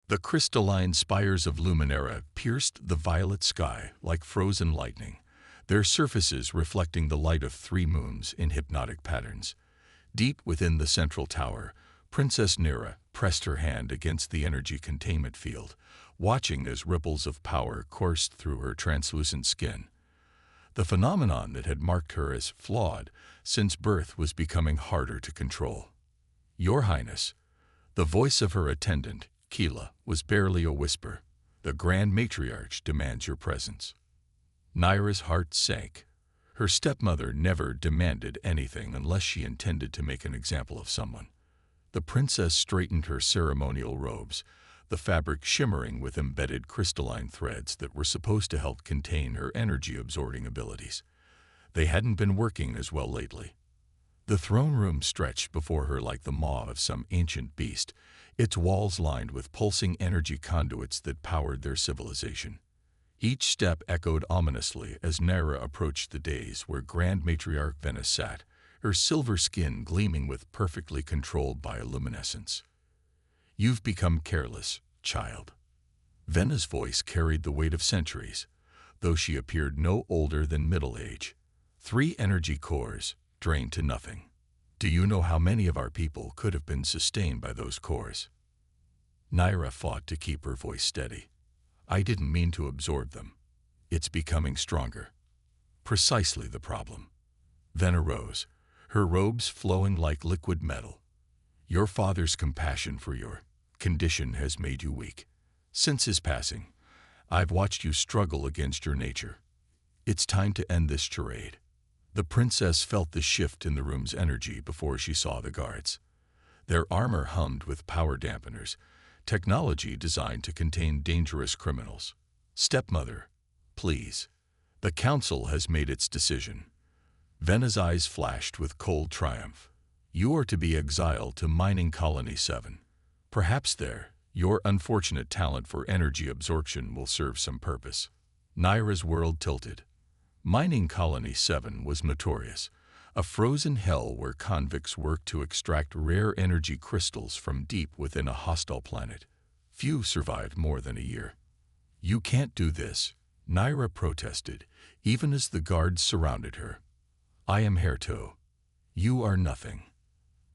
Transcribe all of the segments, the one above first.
The crystalline spires of Luminera pierced the violet sky like frozen lightning, their surfaces reflecting the light of 3 moons in hypnotic patterns. Deep within the central tower, Princess Nira pressed her hand against the energy containment field, watching as ripples of power coursed through her translucent skin. The phenomenon that had marked her as flawed since birth was becoming harder to control. "Your Highness," the voice of her attendant, Keela, was barely a whisper. "The Grand Matriarch demands your presence." Naira's heart sank. Her stepmother never demanded anything unless she intended to make an example of someone. The princess straightened her ceremonial robes, the fabric shimmering with embedded crystalline threads that were supposed to help contain her energy-absorbing abilities. They hadn't been working as well lately. The throne room stretched before her like the maw of some ancient beast, its walls lined with pulsing energy conduits that powered their civilization. Each step echoed ominously as Naira approached the dais where Grand Matriarch Venus sat, her silver skin gleaming with perfectly controlled bioluminescence. "You've become careless, child." Venus' voice carried the weight of centuries, though she appeared no older than middle age. 3 energy cores, drained to nothing. Do you know how many of our people could have been sustained by those cores? Naira fought to keep her voice steady. "I didn't mean to absorb them. It's becoming stronger." Precisely the problem. Vena rose, her robes flowing like liquid metal. "Your father's compassion for your condition has made you weak. Since his passing, I've watched you struggle against your nature. It's time to end this charade." The princess felt the shift in the room's energy before she saw the guards. Their armor hummed with power dampeners, technology designed to contain dangerous criminals. "Stepmother, please. The council has made its decision." Vena's eyes flashed with cold triumph. "You are to be exiled to Mining Colony 7. Perhaps there, your unfortunate talent for energy absorption will serve some purpose." Naira's world tilted. Mining Colony 7 was notorious, a frozen hell where convicts worked to extract rare energy crystals from deep within a hostile planet. Few survived more than a year. "You can't do this," Naira protested, even as the guards surrounded her. "I am Herto. You are nothing."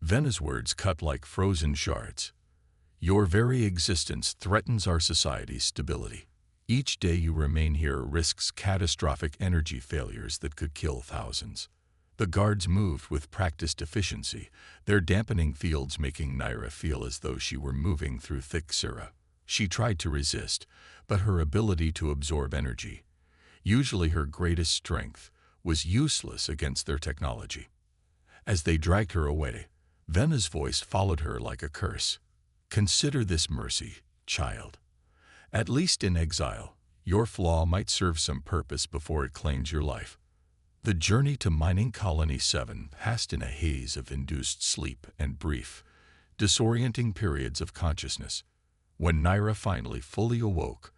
Vena's words cut like frozen shards. "Your very existence threatens our society's stability. Each day you remain here risks catastrophic energy failures that could kill thousands." The guards moved with practiced efficiency, their dampening fields making Naira feel as though she were moving through thick syrup. She tried to resist, but her ability to absorb energy, usually her greatest strength, was useless against their technology. As they dragged her away, Vena's voice followed her like a curse. "Consider this mercy, child. At least in exile, your flaw might serve some purpose before it claims your life." The journey to Mining Colony 7 passed in a haze of induced sleep and brief, disorienting periods of consciousness. When Naira finally fully awoke,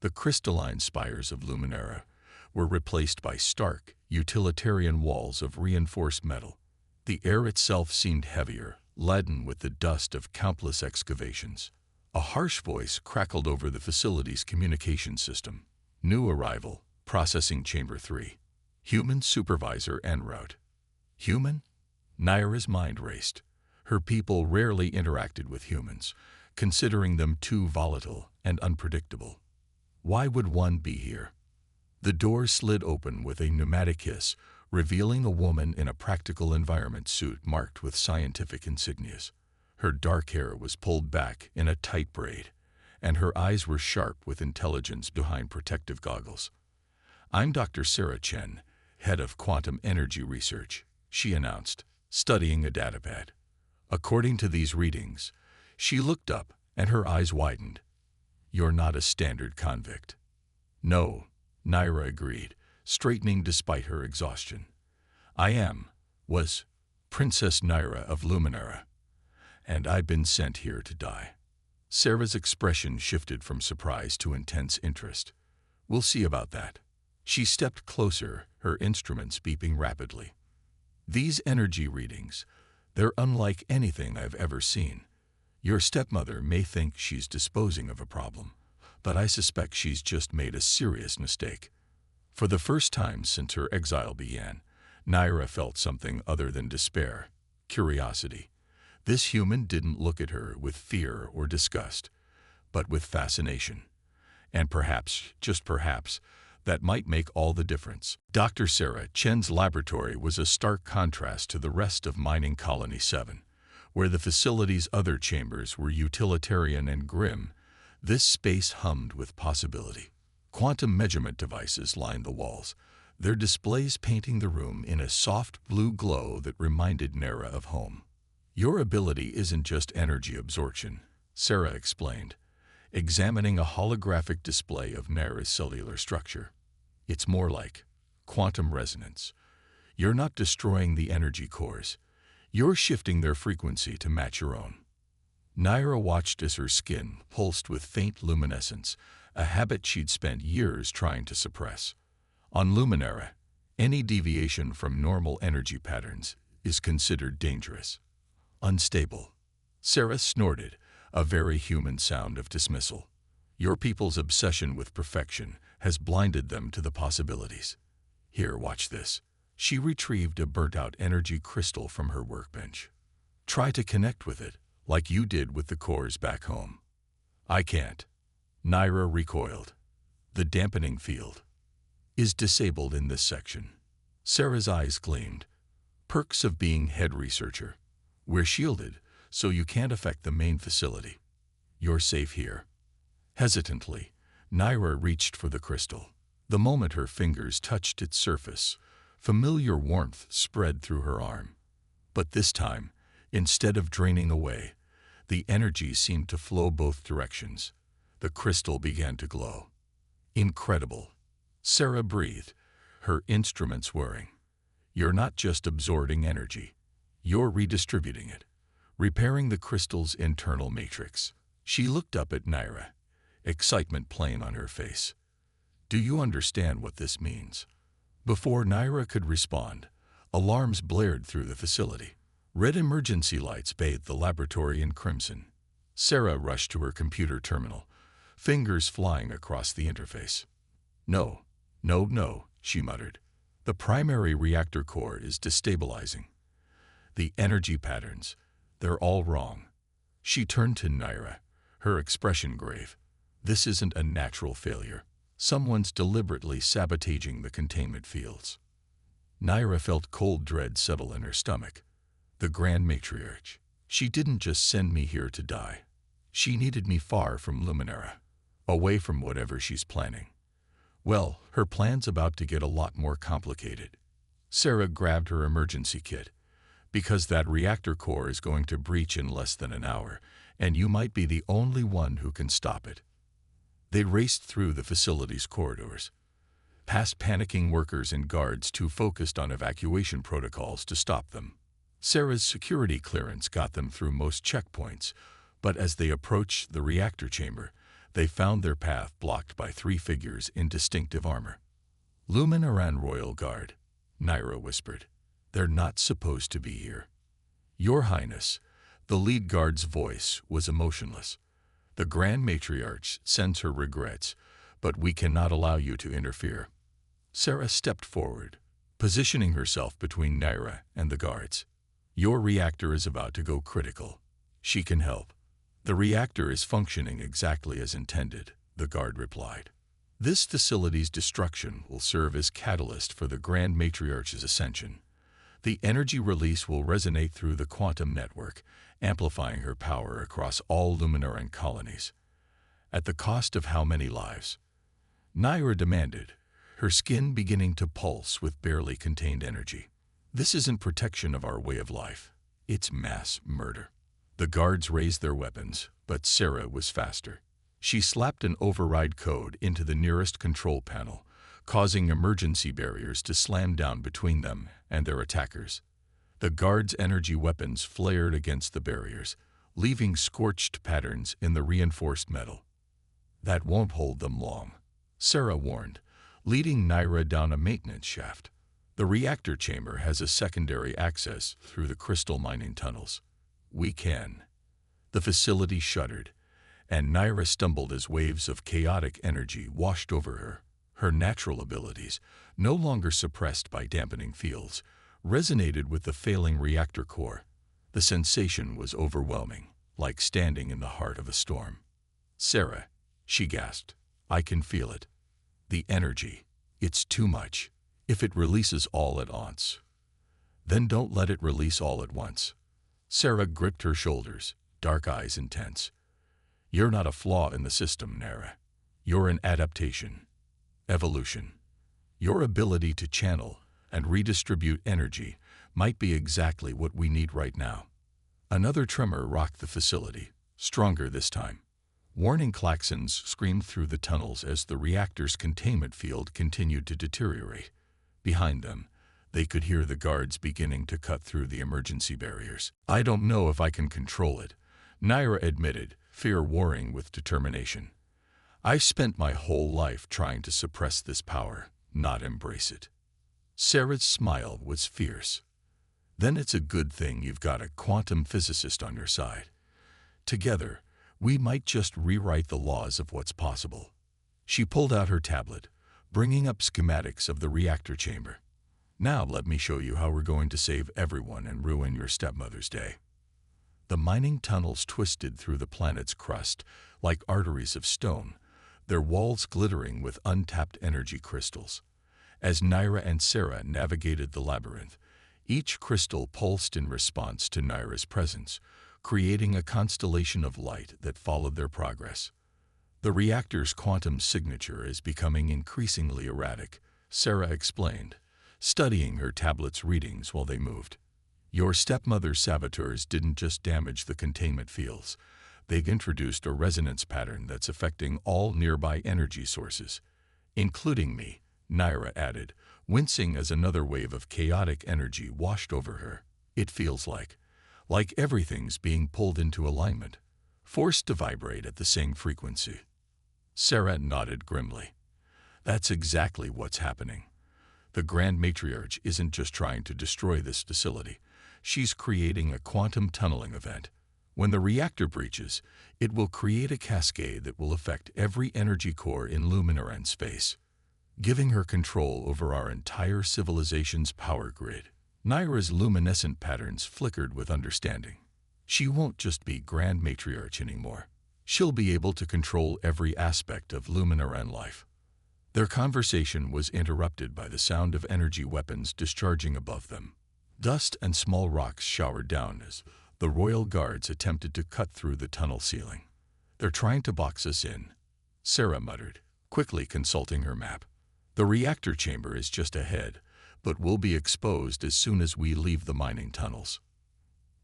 the crystalline spires of Luminera were replaced by stark, utilitarian walls of reinforced metal. The air itself seemed heavier, leaden with the dust of countless excavations. A harsh voice crackled over the facility's communication system. "New arrival, processing chamber 3. Human supervisor en route." Human? Naira's mind raced. Her people rarely interacted with humans, considering them too volatile and unpredictable. Why would one be here? The door slid open with a pneumatic hiss, revealing a woman in a practical environment suit marked with scientific insignias. Her dark hair was pulled back in a tight braid, and her eyes were sharp with intelligence behind protective goggles. "I'm Dr. Sarah Chen, head of quantum energy research," she announced, studying a datapad. According to these readings, she looked up and her eyes widened. "You're not a standard convict." "No," Naira agreed, straightening despite her exhaustion. Was Princess Naira of Luminera, and I've been sent here to die." Sarah's expression shifted from surprise to intense interest. "We'll see about that." She stepped closer, her instruments beeping rapidly. "These energy readings, they're unlike anything I've ever seen. Your stepmother may think she's disposing of a problem, but I suspect she's just made a serious mistake. For the first time since her exile began, Naira felt something other than despair, curiosity. This human didn't look at her with fear or disgust, but with fascination. And perhaps, just perhaps, that might make all the difference. Dr. Sarah Chen's laboratory was a stark contrast to the rest of Mining Colony 7, where the facility's other chambers were utilitarian and grim. This space hummed with possibility. Quantum measurement devices lined the walls, their displays painting the room in a soft blue glow that reminded Naira of home. Your ability isn't just energy absorption, Sarah explained, examining a holographic display of Naira's cellular structure. It's more like quantum resonance. You're not destroying the energy cores. You're shifting their frequency to match your own. Naira watched as her skin pulsed with faint luminescence, a habit she'd spent years trying to suppress. On Luminara, any deviation from normal energy patterns is considered dangerous. Unstable. Sarah snorted, a very human sound of dismissal. Your people's obsession with perfection has blinded them to the possibilities. Here, watch this. She retrieved a burnt-out energy crystal from her workbench. Try to connect with it, like you did with the cores back home. I can't. Naira recoiled. The dampening field is disabled in this section. Sarah's eyes gleamed. Perks of being head researcher. We're shielded, so you can't affect the main facility. You're safe here. Hesitantly, Naira reached for the crystal. The moment her fingers touched its surface, familiar warmth spread through her arm. But this time, instead of draining away, the energy seemed to flow both directions. The crystal began to glow. Incredible. Sarah breathed, her instruments whirring. You're not just absorbing energy. You're redistributing it, repairing the crystal's internal matrix. She looked up at Naira, excitement plain on her face. Do you understand what this means? Before Naira could respond, alarms blared through the facility. Red emergency lights bathed the laboratory in crimson. Sarah rushed to her computer terminal, fingers flying across the interface. No, she muttered. The primary reactor core is destabilizing. The energy patterns, they're all wrong. She turned to Naira, her expression grave. This isn't a natural failure. Someone's deliberately sabotaging the containment fields. Naira felt cold dread settle in her stomach. The Grand Matriarch. She didn't just send me here to die. She needed me far from Luminara, away from whatever she's planning. Well, her plan's about to get a lot more complicated. Sarah grabbed her emergency kit. Because that reactor core is going to breach in less than an hour, and you might be the only one who can stop it. They raced through the facility's corridors, past panicking workers and guards too focused on evacuation protocols to stop them. Sarah's security clearance got them through most checkpoints, but as they approached the reactor chamber, they found their path blocked by 3 figures in distinctive armor. Luminaran Royal Guard, Naira whispered. They're not supposed to be here. Your Highness, the lead guard's voice was emotionless. The Grand Matriarch sends her regrets, but we cannot allow you to interfere. Sarah stepped forward, positioning herself between Naira and the guards. Your reactor is about to go critical. She can help. The reactor is functioning exactly as intended, the guard replied. This facility's destruction will serve as catalyst for the Grand Matriarch's ascension. The energy release will resonate through the quantum network, amplifying her power across all Luminaran colonies. At the cost of how many lives? Naira demanded, her skin beginning to pulse with barely contained energy. This isn't protection of our way of life. It's mass murder. The guards raised their weapons, but Sarah was faster. She slapped an override code into the nearest control panel, causing emergency barriers to slam down between them and their attackers. The guards' energy weapons flared against the barriers, leaving scorched patterns in the reinforced metal. That won't hold them long, Sarah warned, leading Naira down a maintenance shaft. The reactor chamber has a secondary access through the crystal mining tunnels. We can. The facility shuddered, and Naira stumbled as waves of chaotic energy washed over her. Her natural abilities, no longer suppressed by dampening fields, resonated with the failing reactor core. The sensation was overwhelming, like standing in the heart of a storm. "Sarah," she gasped, "I can feel it. The energy. It's too much. If it releases all at once." "Then don't let it release all at once." Sarah gripped her shoulders, dark eyes intense. "You're not a flaw in the system, Naira. You're an adaptation. Evolution. Your ability to channel and redistribute energy might be exactly what we need right now." Another tremor rocked the facility, stronger this time. Warning klaxons screamed through the tunnels as the reactor's containment field continued to deteriorate. Behind them, they could hear the guards beginning to cut through the emergency barriers. "I don't know if I can control it," Naira admitted, fear warring with determination. "I've spent my whole life trying to suppress this power, not embrace it." Sarah's smile was fierce. "Then it's a good thing you've got a quantum physicist on your side. Together, we might just rewrite the laws of what's possible." She pulled out her tablet, bringing up schematics of the reactor chamber. "Now let me show you how we're going to save everyone and ruin your stepmother's day." The mining tunnels twisted through the planet's crust like arteries of stone, their walls glittering with untapped energy crystals. As Naira and Sarah navigated the labyrinth, each crystal pulsed in response to Naira's presence, creating a constellation of light that followed their progress. "The reactor's quantum signature is becoming increasingly erratic," Sarah explained, studying her tablet's readings while they moved. "Your stepmother's saboteurs didn't just damage the containment fields. They've introduced a resonance pattern that's affecting all nearby energy sources, including me," Naira added, wincing as another wave of chaotic energy washed over her. "It feels like everything's being pulled into alignment, forced to vibrate at the same frequency." Sarah nodded grimly. "That's exactly what's happening. The Grand Matriarch isn't just trying to destroy this facility. She's creating a quantum tunneling event. When the reactor breaches, it will create a cascade that will affect every energy core in Luminaran space, giving her control over our entire civilization's power grid." Naira's luminescent patterns flickered with understanding. She won't just be Grand Matriarch anymore. She'll be able to control every aspect of Luminaran life. Their conversation was interrupted by the sound of energy weapons discharging above them. Dust and small rocks showered down as the royal guards attempted to cut through the tunnel ceiling. "They're trying to box us in," Sarah muttered, quickly consulting her map. "The reactor chamber is just ahead, but will be exposed as soon as we leave the mining tunnels."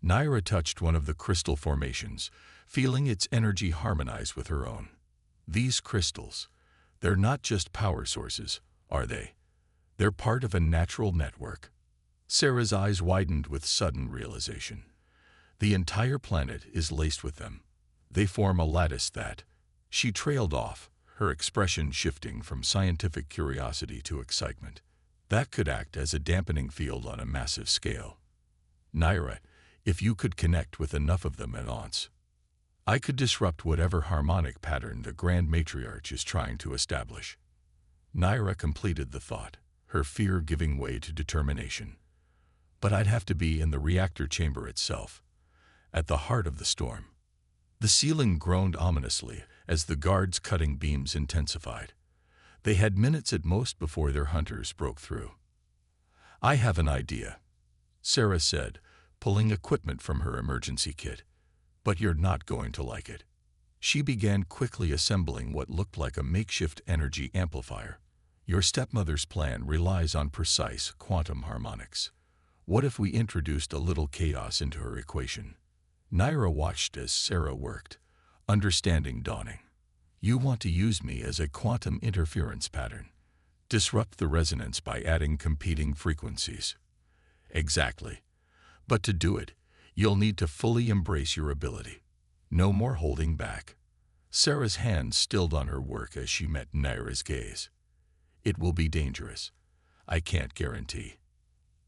Naira touched one of the crystal formations, feeling its energy harmonize with her own. "These crystals, they're not just power sources, are they? They're part of a natural network." Sarah's eyes widened with sudden realization. The entire planet is laced with them. They form a lattice that... She trailed off, her expression shifting from scientific curiosity to excitement. "That could act as a dampening field on a massive scale. Naira, if you could connect with enough of them at once, I could disrupt whatever harmonic pattern the Grand Matriarch is trying to establish." Naira completed the thought, her fear giving way to determination. "But I'd have to be in the reactor chamber itself, at the heart of the storm." The ceiling groaned ominously as the guards' cutting beams intensified. They had minutes at most before their hunters broke through. "I have an idea," Sarah said, pulling equipment from her emergency kit. "But you're not going to like it." She began quickly assembling what looked like a makeshift energy amplifier. "Your stepmother's plan relies on precise quantum harmonics. What if we introduced a little chaos into her equation?" Naira watched as Sarah worked, understanding dawning. "You want to use me as a quantum interference pattern, disrupt the resonance by adding competing frequencies." "Exactly. But to do it, you'll need to fully embrace your ability. No more holding back." Sarah's hand stilled on her work as she met Naira's gaze. "It will be dangerous. I can't guarantee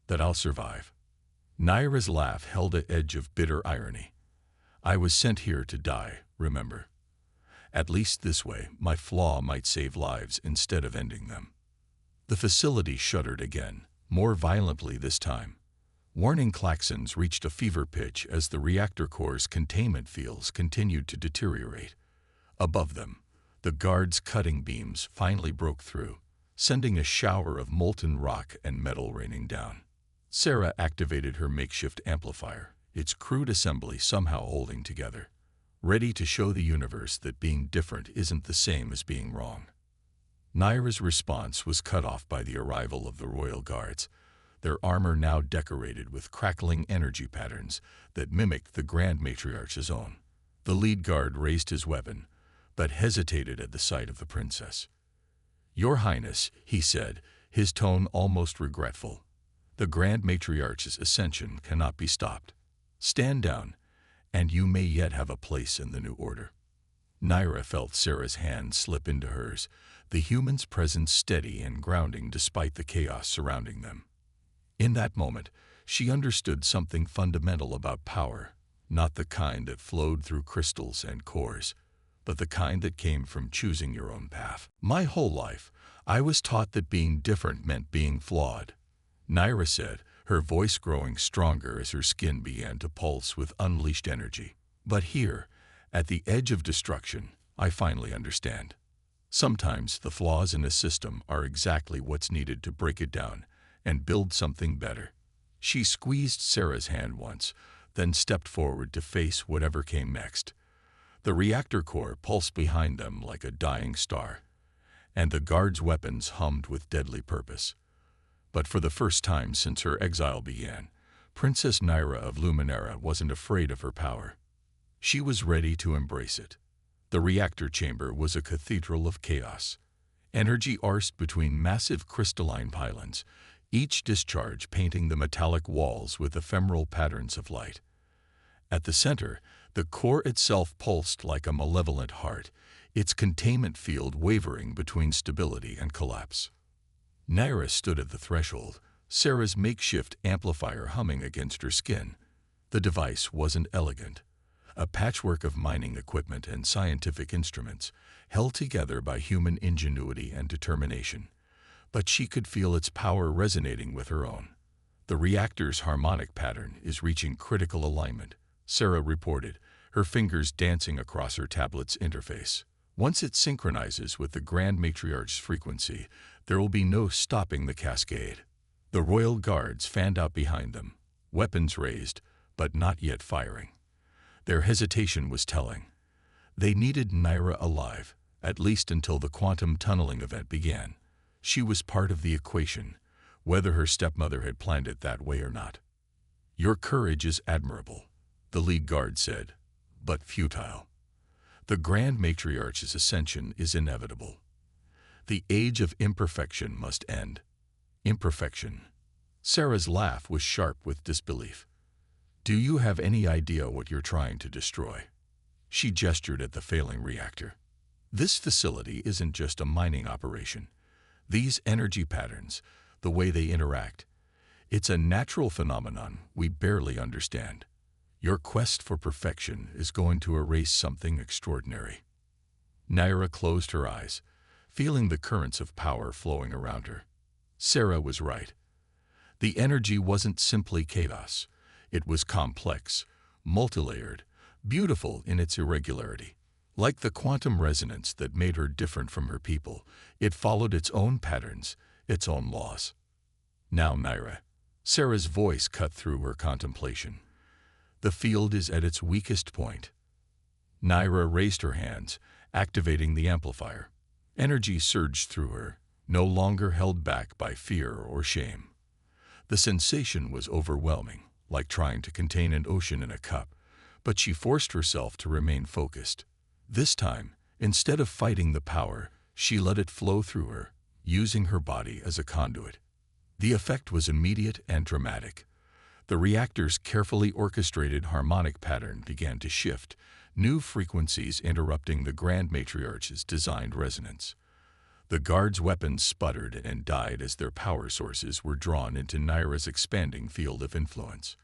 that I'll survive." Naira's laugh held an edge of bitter irony. I was sent here to die, remember? At least this way, my flaw might save lives instead of ending them. The facility shuddered again, more violently this time. Warning klaxons reached a fever pitch as the reactor core's containment fields continued to deteriorate. Above them, the guards' cutting beams finally broke through, sending a shower of molten rock and metal raining down. Sarah activated her makeshift amplifier, its crude assembly somehow holding together, ready to show the universe that being different isn't the same as being wrong. Naira's response was cut off by the arrival of the royal guards, their armor now decorated with crackling energy patterns that mimicked the Grand Matriarch's own. The lead guard raised his weapon, but hesitated at the sight of the princess. "Your Highness," he said, his tone almost regretful, "the Grand Matriarch's ascension cannot be stopped. Stand down, and you may yet have a place in the new order." Naira felt Sarah's hand slip into hers, the human's presence steady and grounding despite the chaos surrounding them. In that moment, she understood something fundamental about power, not the kind that flowed through crystals and cores, but the kind that came from choosing your own path. "My whole life, I was taught that being different meant being flawed," Naira said, her voice growing stronger as her skin began to pulse with unleashed energy. "But here, at the edge of destruction, I finally understand. Sometimes the flaws in a system are exactly what's needed to break it down and build something better." She squeezed Sarah's hand once, then stepped forward to face whatever came next. The reactor core pulsed behind them like a dying star, and the guards' weapons hummed with deadly purpose. But for the first time since her exile began, Princess Naira of Luminera wasn't afraid of her power. She was ready to embrace it. The reactor chamber was a cathedral of chaos. Energy coursed between massive crystalline pylons, each discharge painting the metallic walls with ephemeral patterns of light. At the center, the core itself pulsed like a malevolent heart, its containment field wavering between stability and collapse. Naira stood at the threshold, Sarah's makeshift amplifier humming against her skin. The device wasn't elegant, a patchwork of mining equipment and scientific instruments, held together by human ingenuity and determination. But she could feel its power resonating with her own. "The reactor's harmonic pattern is reaching critical alignment," Sarah reported, her fingers dancing across her tablet's interface. "Once it synchronizes with the Grand Matriarch's frequency, there will be no stopping the cascade." The royal guards fanned out behind them, weapons raised, but not yet firing. Their hesitation was telling. They needed Naira alive, at least until the quantum tunneling event began. She was part of the equation, whether her stepmother had planned it that way or not. "Your courage is admirable," the lead guard said, "but futile. The Grand Matriarch's ascension is inevitable. The age of imperfection must end." "Imperfection?" Sarah's laugh was sharp with disbelief. "Do you have any idea what you're trying to destroy?" She gestured at the failing reactor. "This facility isn't just a mining operation. These energy patterns, the way they interact, it's a natural phenomenon we barely understand. Your quest for perfection is going to erase something extraordinary." Naira closed her eyes, feeling the currents of power flowing around her. Sarah was right. The energy wasn't simply chaos. It was complex, multilayered, beautiful in its irregularity. Like the quantum resonance that made her different from her people, it followed its own patterns, its own laws. "Now, Naira," Sarah's voice cut through her contemplation, "the field is at its weakest point." Naira raised her hands, activating the amplifier. Energy surged through her, no longer held back by fear or shame. The sensation was overwhelming, like trying to contain an ocean in a cup, but she forced herself to remain focused. This time, instead of fighting the power, she let it flow through her, using her body as a conduit. The effect was immediate and dramatic. The reactor's carefully orchestrated harmonic pattern began to shift, new frequencies interrupting the Grand Matriarch's designed resonance. The guards' weapons sputtered and died as their power sources were drawn into Naira's expanding field of influence.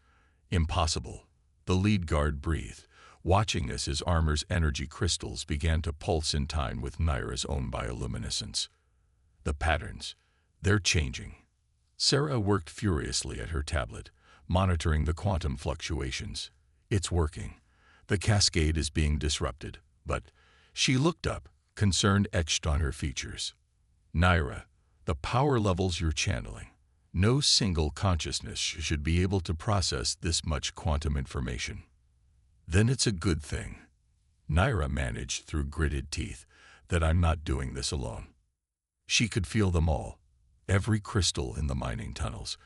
"Impossible," the lead guard breathed, watching as his armor's energy crystals began to pulse in time with Naira's own bioluminescence. The patterns, they're changing. Sarah worked furiously at her tablet, monitoring the quantum fluctuations. It's working. The cascade is being disrupted, but she looked up, concern etched on her features. Naira, the power levels you're channeling. No single consciousness should be able to process this much quantum information. Then it's a good thing, Naira managed through gritted teeth, that I'm not doing this alone. She could feel them all, every crystal in the mining tunnels,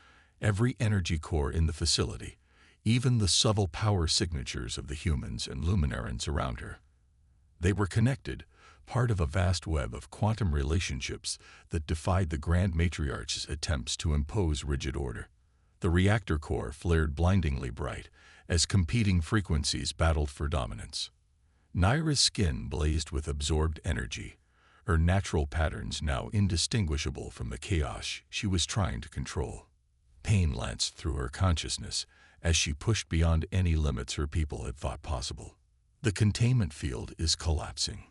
every energy core in the facility, even the subtle power signatures of the humans and luminarians around her. They were connected, part of a vast web of quantum relationships that defied the Grand Matriarch's attempts to impose rigid order. The reactor core flared blindingly bright as competing frequencies battled for dominance. Naira's skin blazed with absorbed energy, her natural patterns now indistinguishable from the chaos she was trying to control. Pain lanced through her consciousness as she pushed beyond any limits her people had thought possible. The containment field is collapsing.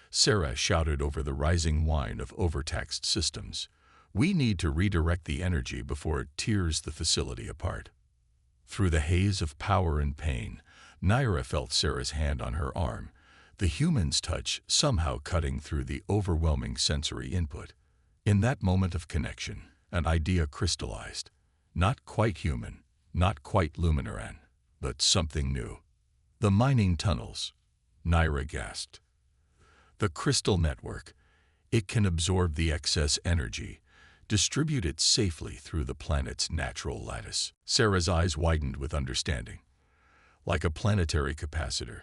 Sarah shouted over the rising whine of overtaxed systems. We need to redirect the energy before it tears the facility apart. Through the haze of power and pain, Naira felt Sarah's hand on her arm, the human's touch somehow cutting through the overwhelming sensory input. In that moment of connection, an idea crystallized. Not quite human, not quite Luminaran, but something new. The mining tunnels, Naira gasped. The crystal network, it can absorb the excess energy, distribute it safely through the planet's natural lattice. Sarah's eyes widened with understanding. Like a planetary capacitor.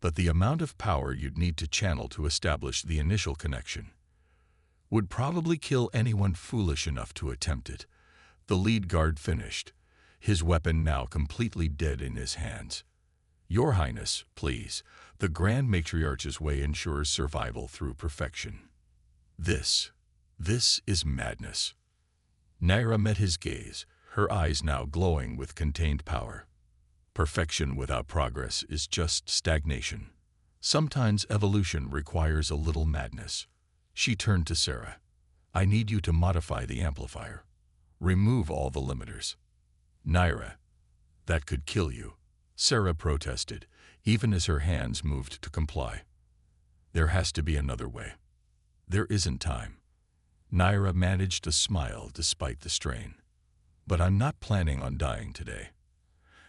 But the amount of power you'd need to channel to establish the initial connection would probably kill anyone foolish enough to attempt it. The lead guard finished, his weapon now completely dead in his hands. Your Highness, please, the Grand Matriarch's way ensures survival through perfection. This is madness. Naira met his gaze, her eyes now glowing with contained power. Perfection without progress is just stagnation. Sometimes evolution requires a little madness. She turned to Sarah. I need you to modify the amplifier. Remove all the limiters. Naira, that could kill you, Sarah protested, even as her hands moved to comply. There has to be another way. There isn't time. Naira managed to smile despite the strain. But I'm not planning on dying today.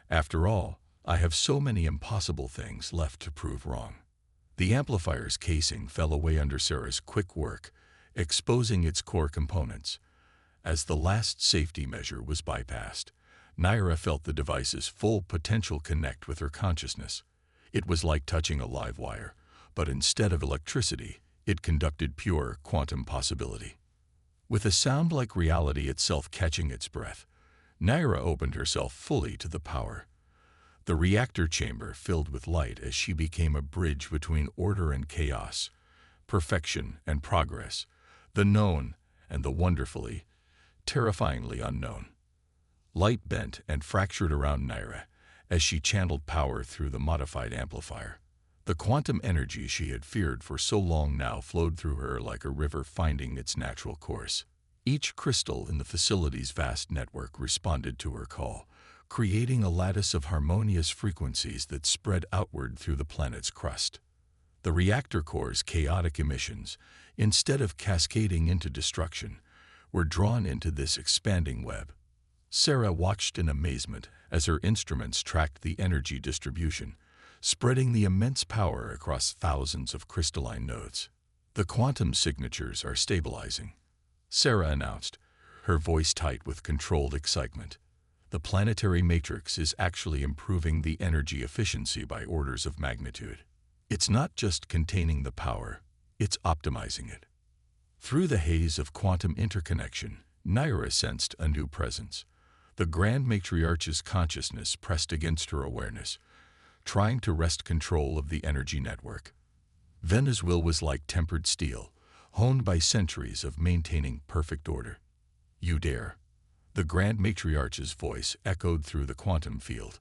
After all, I have so many impossible things left to prove wrong. The amplifier's casing fell away under Sarah's quick work, exposing its core components. As the last safety measure was bypassed, Naira felt the device's full potential connect with her consciousness. It was like touching a live wire, but instead of electricity, it conducted pure quantum possibility. With a sound like reality itself catching its breath, Naira opened herself fully to the power. The reactor chamber filled with light as she became a bridge between order and chaos, perfection and progress, the known and the wonderfully, terrifyingly unknown. Light bent and fractured around Naira as she channeled power through the modified amplifier. The quantum energy she had feared for so long now flowed through her like a river finding its natural course. Each crystal in the facility's vast network responded to her call, creating a lattice of harmonious frequencies that spread outward through the planet's crust. The reactor core's chaotic emissions, instead of cascading into destruction, were drawn into this expanding web. Sarah watched in amazement as her instruments tracked the energy distribution, spreading the immense power across thousands of crystalline nodes. The quantum signatures are stabilizing, Sarah announced, her voice tight with controlled excitement. The planetary matrix is actually improving the energy efficiency by orders of magnitude. It's not just containing the power, it's optimizing it. Through the haze of quantum interconnection, Naira sensed a new presence. The Grand Matriarch's consciousness pressed against her awareness, trying to wrest control of the energy network. Vena's will was like tempered steel, honed by centuries of maintaining perfect order. You dare. The Grand Matriarch's voice echoed through the quantum field.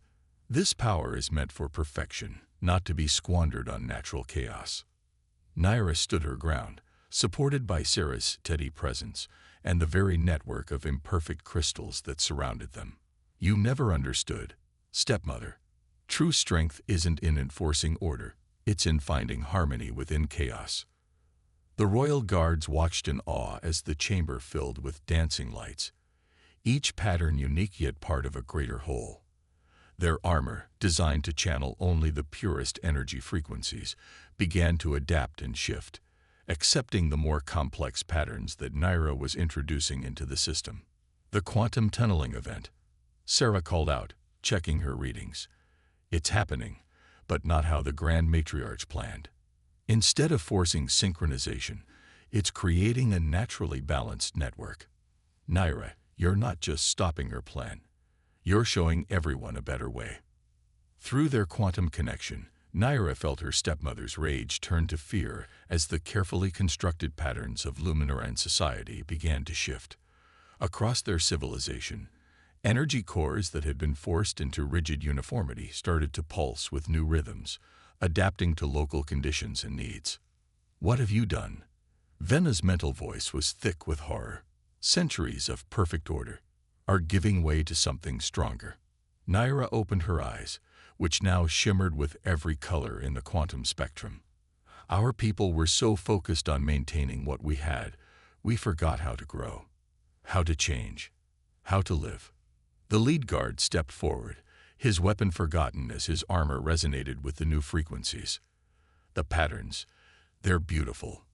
This power is meant for perfection, not to be squandered on natural chaos. Naira stood her ground, supported by Sarah's steady presence and the very network of imperfect crystals that surrounded them. You never understood, Stepmother. True strength isn't in enforcing order, it's in finding harmony within chaos. The royal guards watched in awe as the chamber filled with dancing lights, each pattern unique yet part of a greater whole. Their armor, designed to channel only the purest energy frequencies, began to adapt and shift, accepting the more complex patterns that Naira was introducing into the system. The quantum tunneling event, Sarah called out, checking her readings. It's happening, but not how the Grand Matriarch planned. Instead of forcing synchronization, it's creating a naturally balanced network. Naira, you're not just stopping her plan. You're showing everyone a better way. Through their quantum connection, Naira felt her stepmother's rage turn to fear as the carefully constructed patterns of Luminaran society began to shift. Across their civilization, energy cores that had been forced into rigid uniformity started to pulse with new rhythms, adapting to local conditions and needs. What have you done? Vena's mental voice was thick with horror. Centuries of perfect order are giving way to something stronger. Naira opened her eyes, which now shimmered with every color in the quantum spectrum. Our people were so focused on maintaining what we had, we forgot how to grow, how to change, how to live. The lead guard stepped forward, his weapon forgotten as his armor resonated with the new frequencies. The patterns, they're beautiful.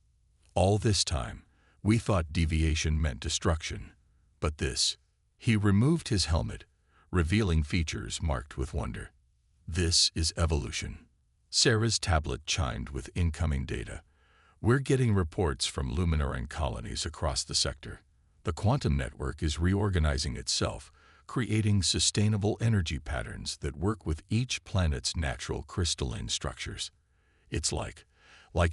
All this time, we thought deviation meant destruction, but this, he removed his helmet, revealing features marked with wonder. This is evolution. Sarah's tablet chimed with incoming data. We're getting reports from Luminaran colonies across the sector. The quantum network is reorganizing itself, creating sustainable energy patterns that work with each planet's natural crystalline structures. It's like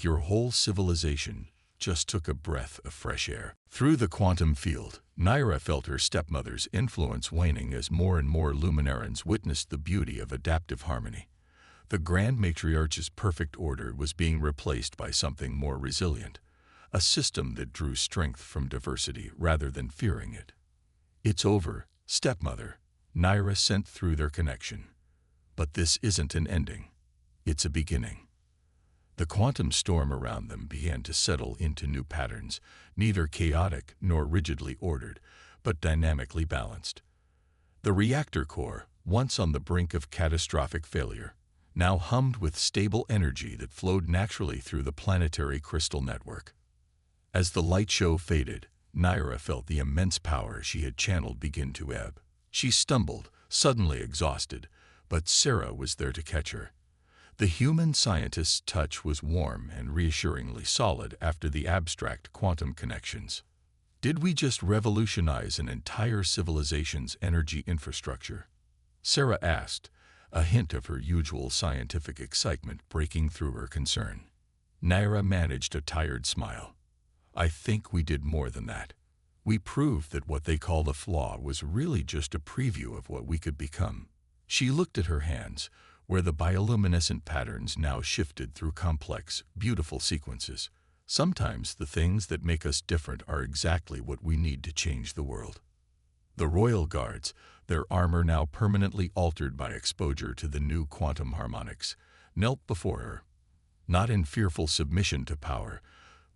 your whole civilization just took a breath of fresh air. Through the quantum field, Naira felt her stepmother's influence waning as more and more Luminarans witnessed the beauty of adaptive harmony. The Grand Matriarch's perfect order was being replaced by something more resilient, a system that drew strength from diversity rather than fearing it. It's over, Stepmother, Naira sent through their connection. But this isn't an ending. It's a beginning. The quantum storm around them began to settle into new patterns, neither chaotic nor rigidly ordered, but dynamically balanced. The reactor core, once on the brink of catastrophic failure, now hummed with stable energy that flowed naturally through the planetary crystal network. As the light show faded, Naira felt the immense power she had channeled begin to ebb. She stumbled, suddenly exhausted, but Sarah was there to catch her. The human scientist's touch was warm and reassuringly solid after the abstract quantum connections. Did we just revolutionize an entire civilization's energy infrastructure? Sarah asked, a hint of her usual scientific excitement breaking through her concern. Naira managed a tired smile. I think we did more than that. We proved that what they call the flaw was really just a preview of what we could become. She looked at her hands, where the bioluminescent patterns now shifted through complex, beautiful sequences. Sometimes the things that make us different are exactly what we need to change the world. The royal guards, their armor now permanently altered by exposure to the new quantum harmonics, knelt before her, not in fearful submission to power,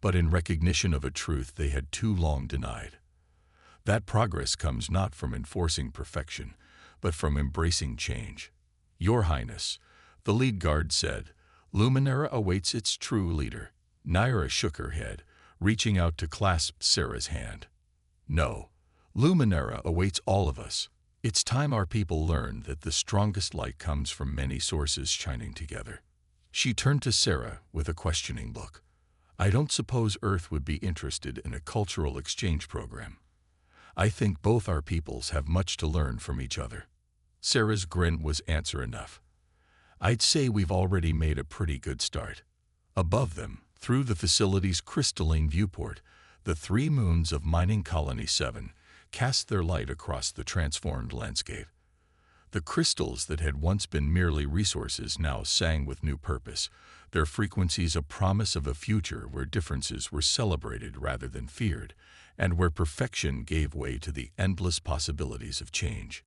but in recognition of a truth they had too long denied. That progress comes not from enforcing perfection, but from embracing change. Your Highness, the lead guard said, Luminara awaits its true leader. Naira shook her head, reaching out to clasp Sarah's hand. No, Luminara awaits all of us. It's time our people learned that the strongest light comes from many sources shining together. She turned to Sarah with a questioning look. I don't suppose Earth would be interested in a cultural exchange program. I think both our peoples have much to learn from each other. Sarah's grin was answer enough. I'd say we've already made a pretty good start. Above them, through the facility's crystalline viewport, the 3 moons of Mining Colony 7 cast their light across the transformed landscape. The crystals that had once been merely resources now sang with new purpose, their frequencies a promise of a future where differences were celebrated rather than feared, and where perfection gave way to the endless possibilities of change.